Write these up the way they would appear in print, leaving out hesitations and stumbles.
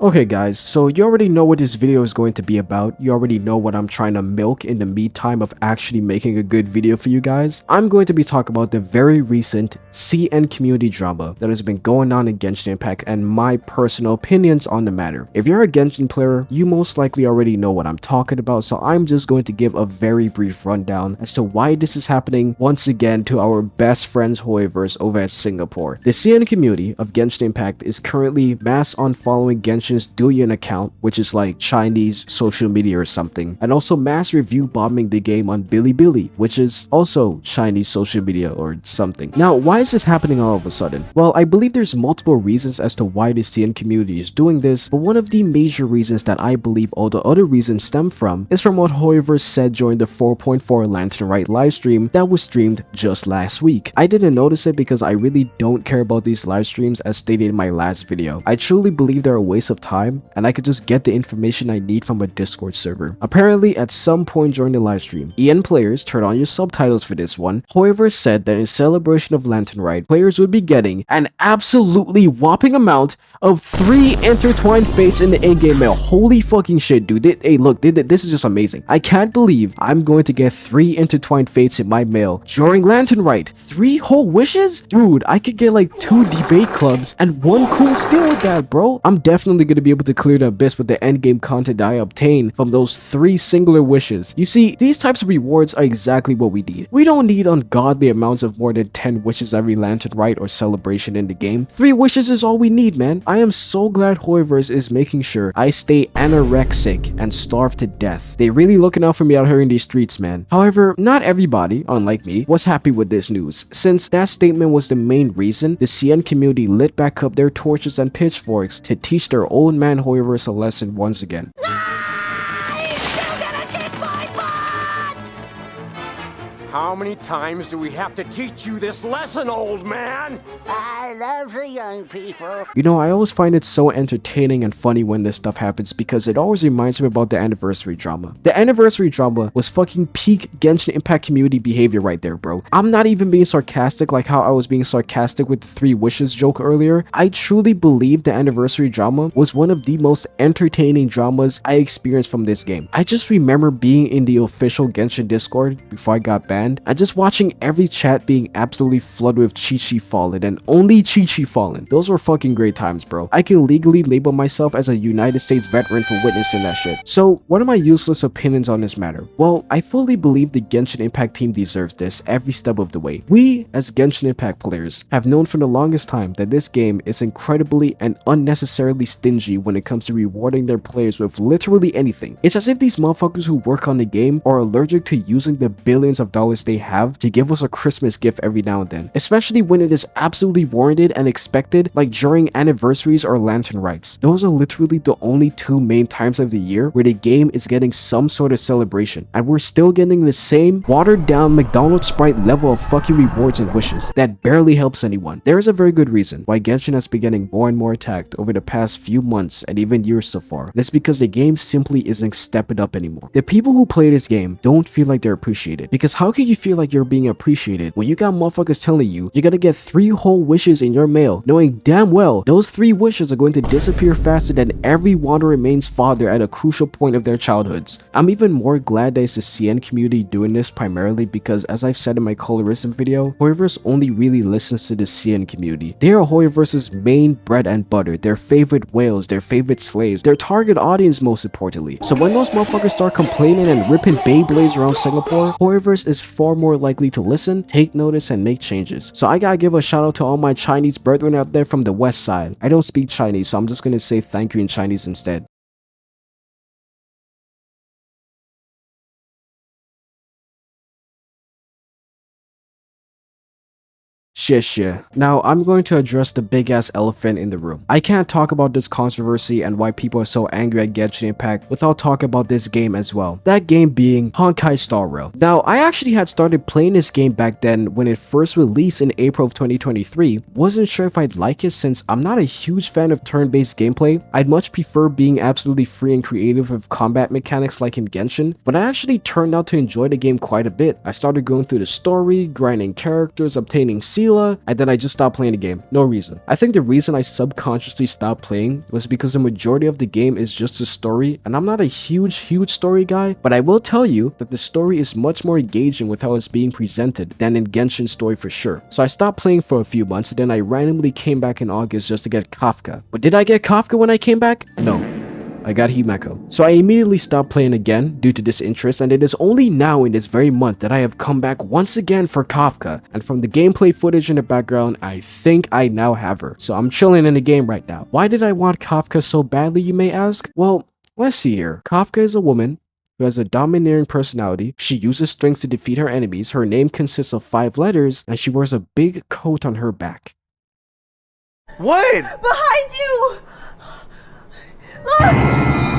Okay guys, so you already know what this video is going to be about. You already know what I'm trying to milk in the meantime of actually making a good video for you guys. I'm going to be talking about the very recent CN community drama that has been going on in Genshin Impact and my personal opinions on the matter. If you're a Genshin player, you most likely already know what I'm talking about, so I'm just going to give a very brief rundown as to why this is happening once again to our best friends Hoiverse over at Singapore. The CN community of Genshin Impact is currently mass unfollowing Genshin's Douyin account, which is like Chinese social media or something, and also mass review bombing the game on Bilibili, which is also Chinese social media or something. Now, why is this happening all of a sudden? Well, I believe there's multiple reasons as to why the CN community is doing this, but one of the major reasons that I believe all the other reasons stem from is from what Hoiverse said during the 4.4 Lantern Rite livestream that was streamed just last week. I didn't notice it because I really don't care about these live streams as stated in my last video. I truly believe they're a waste of time and I could just get the information I need from a Discord server. Apparently, at some point during the livestream, EN players, turn on your subtitles for this one, Hoiverse said that in celebration of Lantern Rite, players would be getting an absolutely whopping amount of 3 Intertwined Fates in the in-game mail. Holy fucking shit, dude. Hey, look, this is just amazing. I can't believe I'm going to get 3 Intertwined Fates in my mail during Lantern Rite. 3 whole wishes? Dude, I could get like 2 debate clubs and 1 cool steal with that, bro. I'm definitely going to be able to clear the abyss with the endgame content I obtain from those 3 singular wishes. You see, these types of rewards are exactly what we need. We don't need ungodly amounts of more than 10 wishes every Lantern Rite or celebration in the game. 3 wishes is all we need, man. I am so glad Hoiverse is making sure I stay anorexic and starve to death. They really looking out for me out here in these streets, man. However, not everybody, unlike me, was happy with this news, since that statement was the main reason the CN community lit back up their torches and pitchforks to teach their old man Hoiverse a lesson once again. How many times do we have to teach you this lesson, old man? I love the young people. You know, I always find it so entertaining and funny when this stuff happens because it always reminds me about the anniversary drama. The anniversary drama was fucking peak Genshin Impact community behavior right there, bro. I'm not even being sarcastic like how I was being sarcastic with the 3 wishes joke earlier. I truly believe the anniversary drama was one of the most entertaining dramas I experienced from this game. I just remember being in the official Genshin Discord before I got banned and just watching every chat being absolutely flooded with Chi-Chi Fallen and only Chi-Chi Fallen. Those were fucking great times, bro. I can legally label myself as a United States veteran for witnessing that shit. So, what are my useless opinions on this matter? Well, I fully believe the Genshin Impact team deserves this every step of the way. We, as Genshin Impact players, have known for the longest time that this game is incredibly and unnecessarily stingy when it comes to rewarding their players with literally anything. It's as if these motherfuckers who work on the game are allergic to using the billions of dollars they have to give us a Christmas gift every now and then, especially when it is absolutely warranted and expected, like during anniversaries or Lantern Rites. Those are literally the only 2 main times of the year where the game is getting some sort of celebration, and we're still getting the same watered down McDonald's Sprite level of fucking rewards and wishes that barely helps anyone. There is a very good reason why Genshin has been getting more and more attacked over the past few months and even years so far, and it's because the game simply isn't stepping up anymore. The people who play this game don't feel like they're appreciated, because how can you feel like you're being appreciated when you got motherfuckers telling you you're gonna get 3 whole wishes in your mail, knowing damn well those 3 wishes are going to disappear faster than every Water Remains father at a crucial point of their childhoods. I'm even more glad that it's the CN community doing this primarily because, as I've said in my colorism video, Hoiverse only really listens to the CN community. They are Hoiverse's main bread and butter, their favorite whales, their favorite slaves, their target audience most importantly. So when those motherfuckers start complaining and ripping Beyblades around Singapore, Hoiverse is far more likely to listen, take notice, and make changes. So I gotta give a shout out to all my Chinese brethren out there from the west side. I don't speak Chinese, so I'm just gonna say thank you in Chinese instead. Shit. Now, I'm going to address the big ass elephant in the room. I can't talk about this controversy and why people are so angry at Genshin Impact without talking about this game as well. That game being Honkai Star Rail. Now, I actually had started playing this game back then when it first released in April of 2023. Wasn't sure if I'd like it since I'm not a huge fan of turn-based gameplay. I'd much prefer being absolutely free and creative with combat mechanics like in Genshin, but I actually turned out to enjoy the game quite a bit. I started going through the story, grinding characters, obtaining seal vanilla, and then I just stopped playing the game. No reason. I think the reason I subconsciously stopped playing was because the majority of the game is just a story, and I'm not a huge story guy, but I will tell you that the story is much more engaging with how it's being presented than in Genshin's story for sure. So I stopped playing for a few months, and then I randomly came back in August just to get Kafka. But did I get Kafka when I came back? No. I got Himeko. So I immediately stopped playing again due to disinterest, and it is only now in this very month that I have come back once again for Kafka, and from the gameplay footage in the background, I think I now have her. So I'm chilling in the game right now. Why did I want Kafka so badly, you may ask? Well, let's see here. Kafka is a woman who has a domineering personality. She uses strings to defeat her enemies. Her name consists of 5 letters, and she wears a big coat on her back. What? Behind you! Look!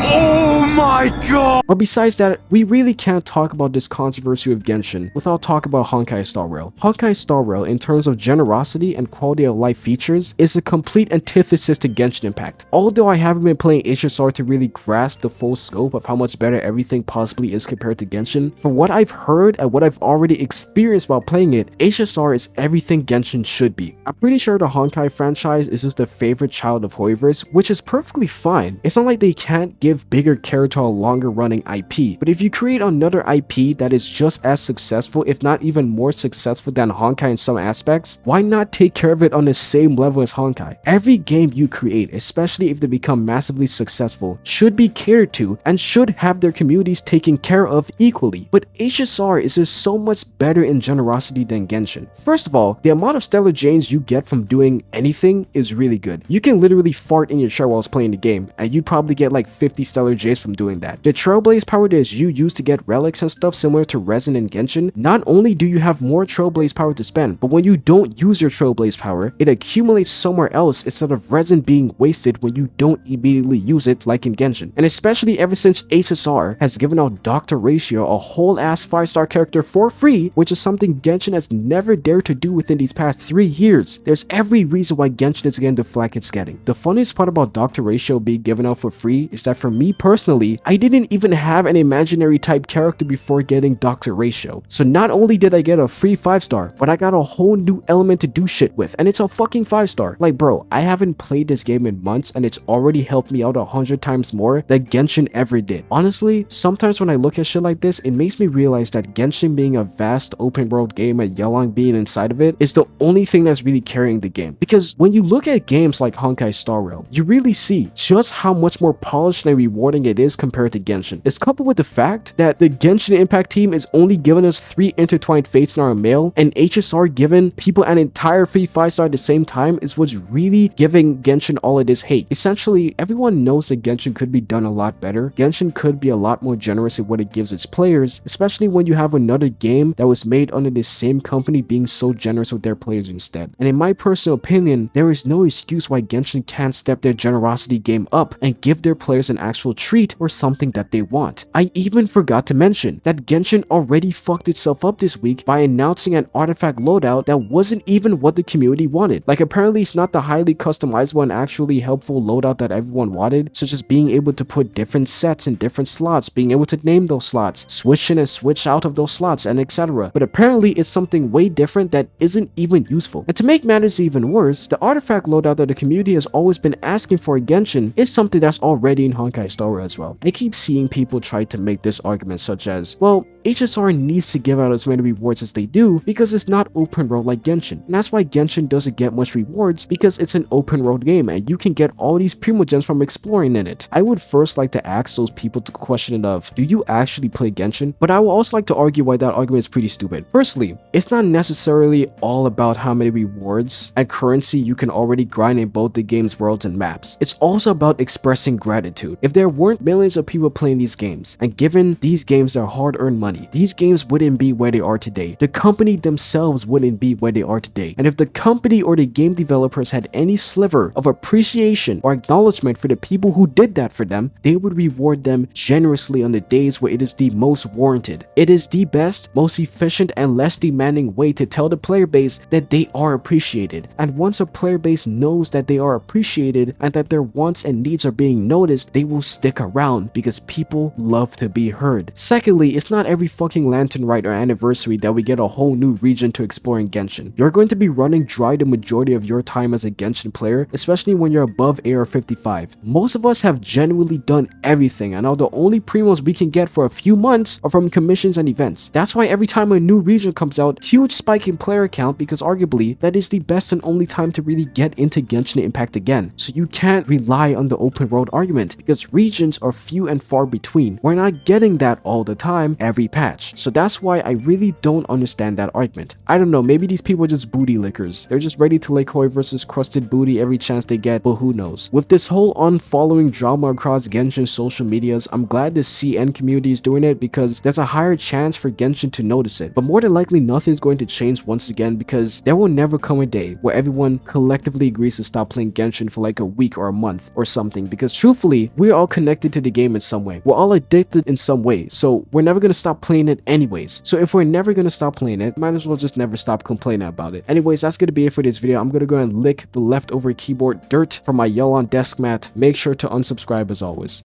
Oh my god! But besides that, we really can't talk about this controversy with Genshin without talking about Honkai Star Rail. Honkai Star Rail, in terms of generosity and quality of life features, is a complete antithesis to Genshin Impact. Although I haven't been playing HSR to really grasp the full scope of how much better everything possibly is compared to Genshin, from what I've heard and what I've already experienced while playing it, HSR is everything Genshin should be. I'm pretty sure the Honkai franchise is just the favorite child of Hoyoverse, which is perfectly fine. It's not like they can't give bigger care to a longer running IP, but if you create another IP that is just as successful, if not even more successful than Honkai in some aspects, why not take care of it on the same level as Honkai? Every game you create, especially if they become massively successful, should be catered to and should have their communities taken care of equally. But HSR is just so much better in generosity than Genshin. First of all, the amount of stellar gems you get from doing anything is really good. You can literally fart in your chair while playing the game, and you'd probably get like 50 stellar gems from doing that. The Trailblaze power that is you use to get relics and stuff similar to Resin and Genshin, not only do you have more Trailblaze power to spend, but when you don't use your Trailblaze power, it accumulates somewhere else instead of Resin being wasted when you don't immediately use it like in Genshin. And especially ever since HSR has given out Dr. Ratio, a whole ass 5-star character for free, which is something Genshin has never dared to do within these past 3 years. There's every reason why Genshin is getting the flack it's getting. The funniest part about Dr. Ratio being given out for free is that for me personally, I didn't even have an imaginary type character before getting Dr. Ratio. So not only did I get a free 5-star, but I got a whole new element to do shit with, and it's a fucking 5-star. Like bro, I haven't played this game in months and it's already helped me out 100 times more than Genshin ever did. Honestly, sometimes when I look at shit like this, it makes me realize that Genshin being a vast open world game and Yelang being inside of it is the only thing that's really carrying the game. Because when you look at games like Honkai Star Rail, you really see just how much more polished and rewarding it is compared to Genshin. It's coupled with the fact that the Genshin Impact team is only giving us 3 Intertwined Fates in our mail, and HSR giving people an entire free 5-star at the same time is what's really giving Genshin all of this hate. Essentially, everyone knows that Genshin could be done a lot better. Genshin could be a lot more generous in what it gives its players, especially when you have another game that was made under the same company being so generous with their players instead. And in my personal opinion, there is no excuse why Genshin can't step their generosity game up and give their players an actual treat or something that they want. I even forgot to mention that Genshin already fucked itself up this week by announcing an artifact loadout that wasn't even what the community wanted. Like apparently it's not the highly customizable and actually helpful loadout that everyone wanted, such as being able to put different sets in different slots, being able to name those slots, switch in and switch out of those slots, and etc. But apparently it's something way different that isn't even useful. And to make matters even worse, the artifact loadout that the community has always been asking for in Genshin is something that's already in Honkai Star Rail as well. I keep seeing people try to make this argument such as, well, HSR needs to give out as many rewards as they do because it's not open world like Genshin. And that's why Genshin doesn't get much rewards, because it's an open world game and you can get all these primogems from exploring in it. I would first like to ask those people the question of, do you actually play Genshin? But I would also like to argue why that argument is pretty stupid. Firstly, it's not necessarily all about how many rewards and currency you can already grind in both the game's worlds and maps. It's also about expressing gratitude. If there weren't millions of people playing these games and given these games their hard-earned money, these games wouldn't be where they are today. The company themselves wouldn't be where they are today. And if the company or the game developers had any sliver of appreciation or acknowledgement for the people who did that for them, they would reward them generously on the days where it is the most warranted. It is the best, most efficient, and less demanding way to tell the player base that they are appreciated. And once a player base knows that they are appreciated and that their wants and needs are being noticed, they will stick around because people love to be heard. Secondly, it's not every every fucking lantern rite or anniversary that we get a whole new region to explore in Genshin. You're going to be running dry the majority of your time as a Genshin player, especially when you're above AR 55. Most of us have genuinely done everything, and now the only primos we can get for a few months are from commissions and events. That's why every time a new region comes out, huge spike in player count, because arguably that is the best and only time to really get into Genshin Impact again. So you can't rely on the open world argument, because regions are few and far between. We're not getting that all the time every patch. So that's why I really don't understand that argument. I don't know, maybe these people are just booty lickers. They're just ready to lick Hoi versus crusted booty every chance they get, but who knows. With this whole unfollowing drama across Genshin's social medias, I'm glad the CN community is doing it, because there's a higher chance for Genshin to notice it. But more than likely nothing's going to change once again, because there will never come a day where everyone collectively agrees to stop playing Genshin for like a week or a month or something, because truthfully, we're all connected to the game in some way. We're all addicted in some way, so we're never gonna stop playing it anyways. So if we're never gonna stop playing it, might as well just never stop complaining about it. Anyways, that's gonna be it for this video. I'm gonna go and lick the leftover keyboard dirt from my yellow on desk mat. Make sure to unsubscribe as always.